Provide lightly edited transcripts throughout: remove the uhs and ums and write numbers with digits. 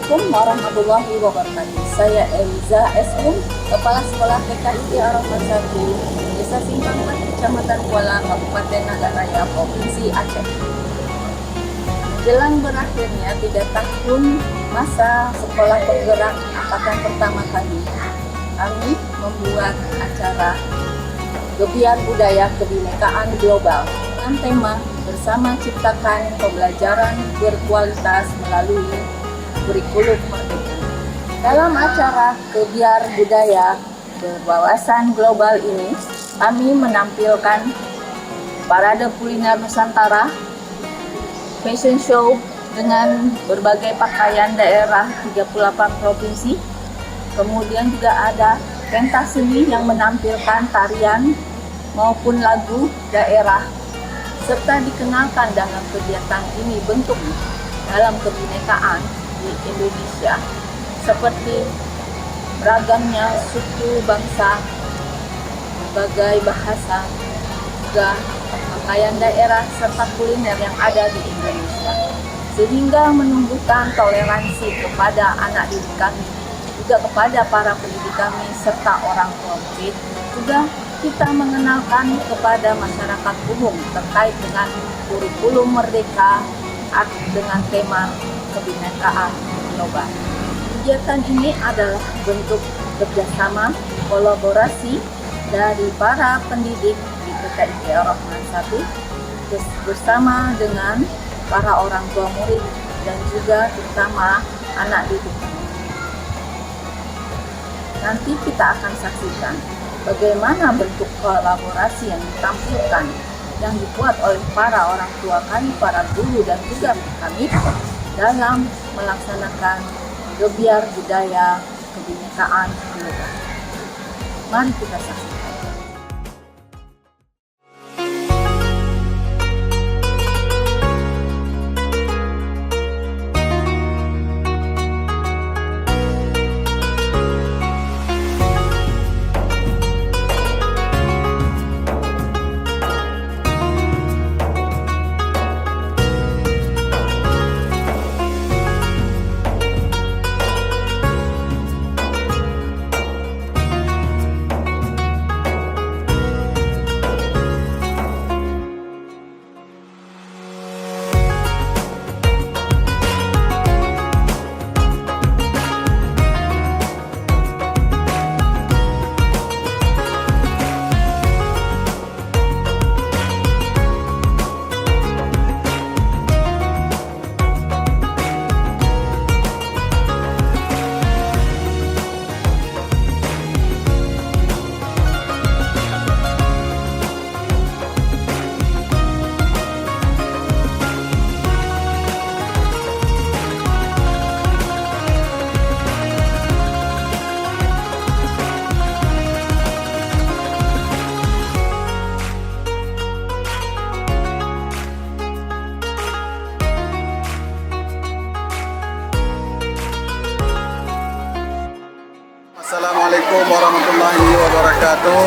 Assalamualaikum warahmatullahi wabarakatuh. Saya Eliza S.Um, Kepala Sekolah TKIP Ar-Rahman 1, Desa Simpangpat, Kecamatan Kuala, Kabupaten Nagaraya, Provinsi Aceh. Jelang berakhirnya 3 tahun masa sekolah penggerak angkatan pertama kali, kami membuat acara Gebiar Budaya Kebinekaan Global dengan tema Bersama Ciptakan Pembelajaran Berkualitas Melalui Kurikulum Merdeka. Dalam acara Gebiar Budaya Berwawasan Global ini, kami menampilkan parade kuliner Nusantara, fashion show dengan berbagai pakaian daerah 38 provinsi. Kemudian juga ada pentas seni yang menampilkan tarian maupun lagu daerah, serta dikenalkan dengan kegiatan ini bentuk dalam kebinekaan di Indonesia, seperti beragamnya suku bangsa, berbagai bahasa, juga pakaian daerah serta kuliner yang ada di Indonesia, sehingga menumbuhkan toleransi kepada anak didik kami, juga kepada para pendidik kami serta orang tua murid. Juga kita mengenalkan kepada masyarakat umum terkait dengan kurikulum merdeka dengan tema kebinekaan global. Kegiatan ini adalah bentuk kerjasama kolaborasi dari para pendidik di TKIP Ar-Rahman 1 bersama dengan para orang tua murid dan juga terutama anak didik. Nanti kita akan saksikan bagaimana bentuk kolaborasi yang ditampilkan, yang dibuat oleh para orang tua kami, para guru dan juga kami dalam melaksanakan Gebiar Budaya Kebinekaan Global. Mari kita saksikan. Assalamualaikum warahmatullahi wabarakatuh.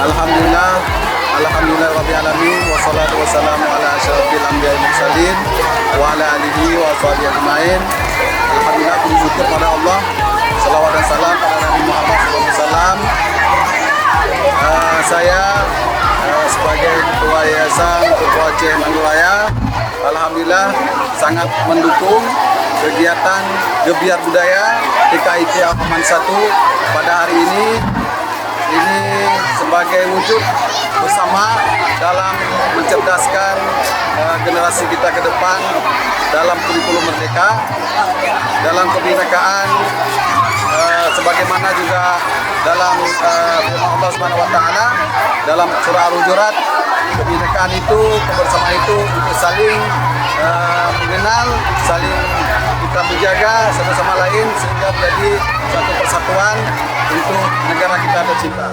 Alhamdulillah rabbil alamin, wassalatu wassalamu ala asyrafil anbiya'i mursalin wa ala alihi wa sahbihi ajmain. Alhamdulillah, puji syukur pada Allah, salawat dan salam pada Nabi Muhammad SAW. Saya sebagai Ketua Yayasan Ketua Aceh Mangguraya, alhamdulillah sangat mendukung kegiatan Gebiar Budaya TKIP Ar-Rahman 1 pada hari ini. Ini sebagai wujud bersama dalam mencerdaskan generasi kita ke depan dalam kurikulum merdeka, dalam kebinekaan, sebagaimana juga dalam firman Allah Subhanahu wa taala dalam surah Al-Hujurat, kebinekaan itu, kebersamaan itu untuk saling mengenal, saling kita menjaga satu sama lain sehingga menjadi satu persatuan untuk negara kita tercinta.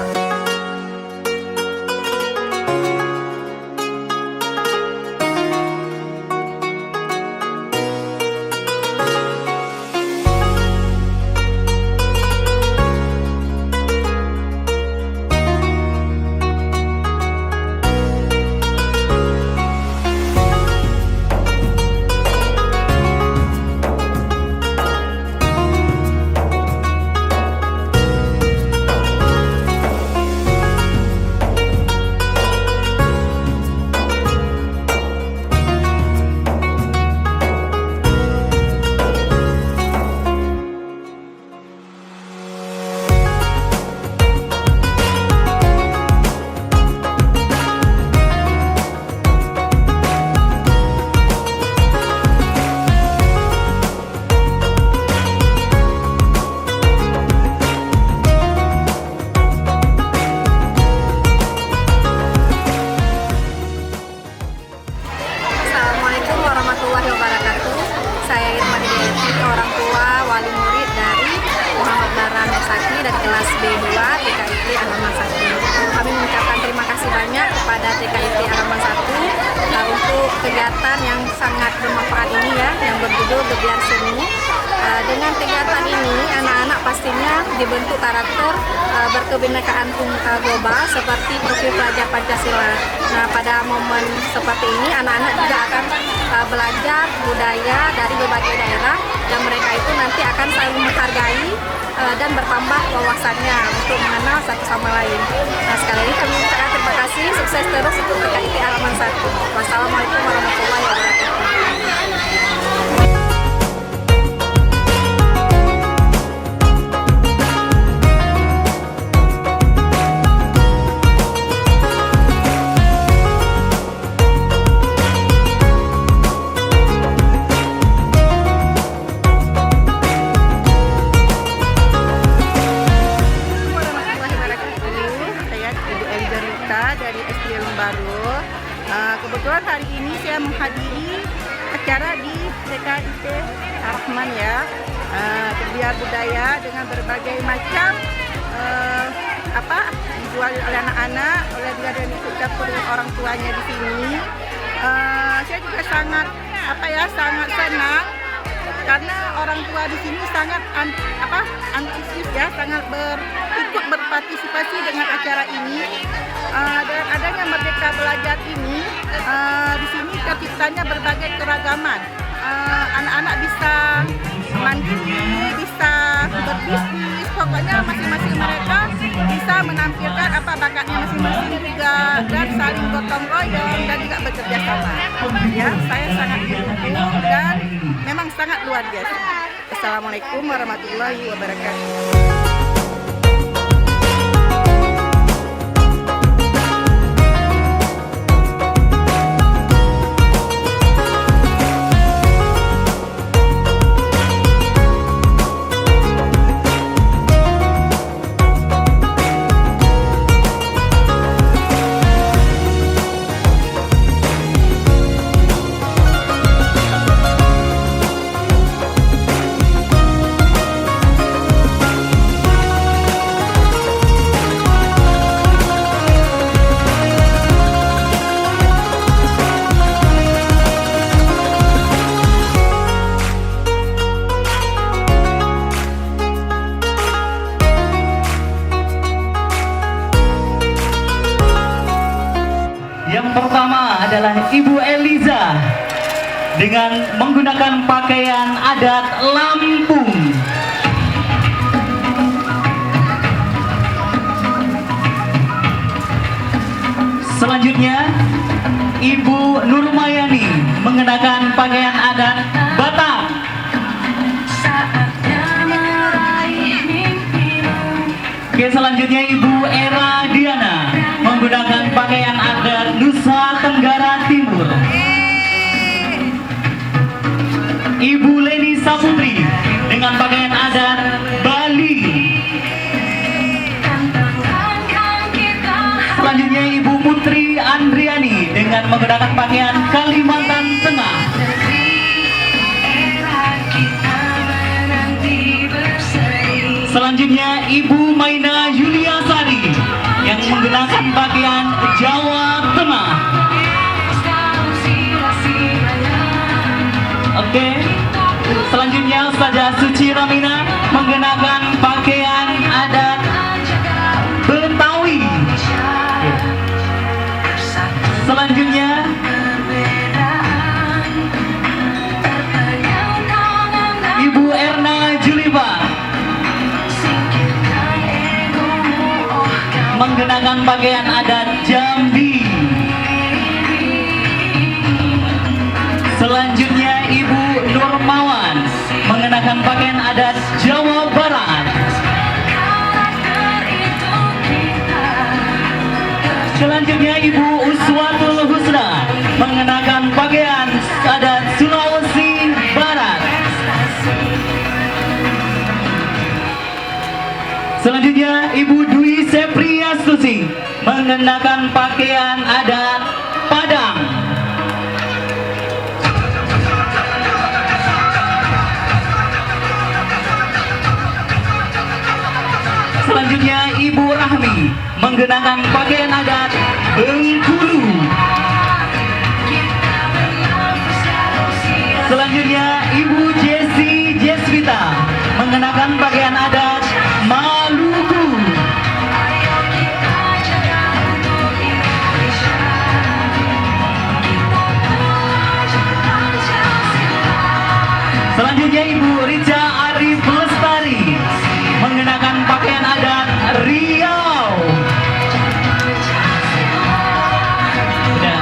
kelas B2 TKIP Halaman 1. Kami mengucapkan terima kasih banyak kepada TKIP Halaman 1 untuk kegiatan yang sangat bermanfaat ini ya, yang berjudul Gebiar Seni. Dengan kegiatan ini, anak-anak pastinya dibentuk karakter berkebinekaan global seperti profil pelajar Pancasila. Nah, pada momen seperti ini, anak-anak juga akan belajar budaya dari berbagai daerah, dan mereka itu nanti akan saling menghargai dan bertambah wawasannya untuk mengenal satu sama lain. Nah, sekali lagi kami ucapkan terima kasih, sukses terus untuk TKIP Halaman 1. Wassalamualaikum warahmatullahi wabarakatuh. Dari SD Lembaru. Kebetulan hari ini saya menghadiri acara di TKIP Rahman ya, Gebiar budaya dengan berbagai macam dijual oleh anak-anak, oleh juga dan ikut campur dengan orang tuanya di sini. Saya juga sangat sangat senang karena orang tua di sini sangat antusias ya, sangat ikut berpartisipasi dengan acara ini. Dengan adanya Merdeka Belajar ini, di sini terciptanya berbagai keragaman. Anak-anak bisa mandiri, bisa berbisnis, pokoknya masing-masing mereka bisa menampilkan bakatnya masing-masing juga, dan saling gotong royong dan juga bekerja sama. Ya, saya sangat mendukung dan memang sangat luar biasa. Assalamualaikum warahmatullahi wabarakatuh. Yang pertama adalah Ibu Eliza dengan menggunakan pakaian adat Lampung. Selanjutnya Ibu Nurmayani mengenakan pakaian adat Batak. Oke, selanjutnya Ibu Era Diana menggunakan pakaian adat Nusa Tenggara Timur. Ibu Leni Saputri dengan pakaian adat Bali. Selanjutnya Ibu Putri Andriani dengan menggunakan pakaian Kalimantan Tengah. Selanjutnya Ibu Maina Yuliasari yang menggunakan pakaian Jawa Tengah. Oke. Selanjutnya Ustazah Suci Ramina menggunakan pakaian adat Betawi. Selanjutnya Ibu Erna Juliva menggunakan pakaian adat Jambi. Selanjutnya Ibu Nurmawan mengenakan pakaian adat Jawa Barat. Selanjutnya Ibu Uswatul Husna mengenakan pakaian adat Sulawesi Barat. Selanjutnya Ibu Dwi Sepriastuti mengenakan pakaian adat Padang. selanjutnya Ibu Rahmi menggunakan pakaian adat Bengkulu. Selanjutnya Ibu Jeswita mengenakan pakaian adat Maluku. Selanjutnya Ibu Rica Arif Lestari mengenakan pakaian adat Riau. Udah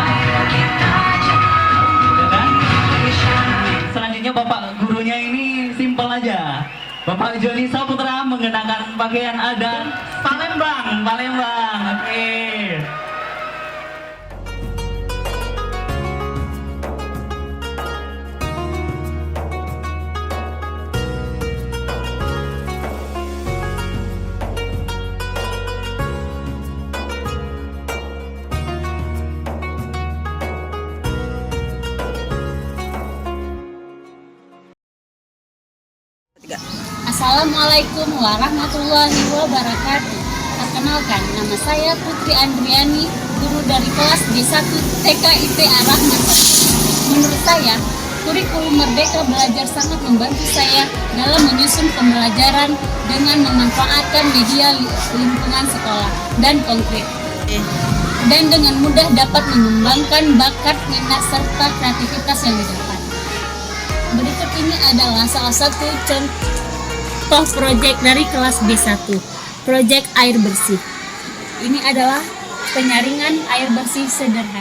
kan? Selanjutnya Bapak gurunya ini simpel aja. Bapak Joni Saputra mengenakan pakaian adat Palembang. Oke. Assalamualaikum warahmatullahi wabarakatuh. Perkenalkan, nama saya Putri Andriani, guru dari kelas D1 TKIP Ar-Rahman. Menurut saya, kurikulum Merdeka Belajar sangat membantu saya dalam menyusun pembelajaran dengan memanfaatkan media lingkungan sekolah dan konkret. Dan dengan mudah dapat mengembangkan bakat, minat, serta kreativitas yang didapat. Berikut ini adalah salah satu contoh proyek dari kelas B1, proyek air bersih. Ini adalah penyaringan air bersih sederhana.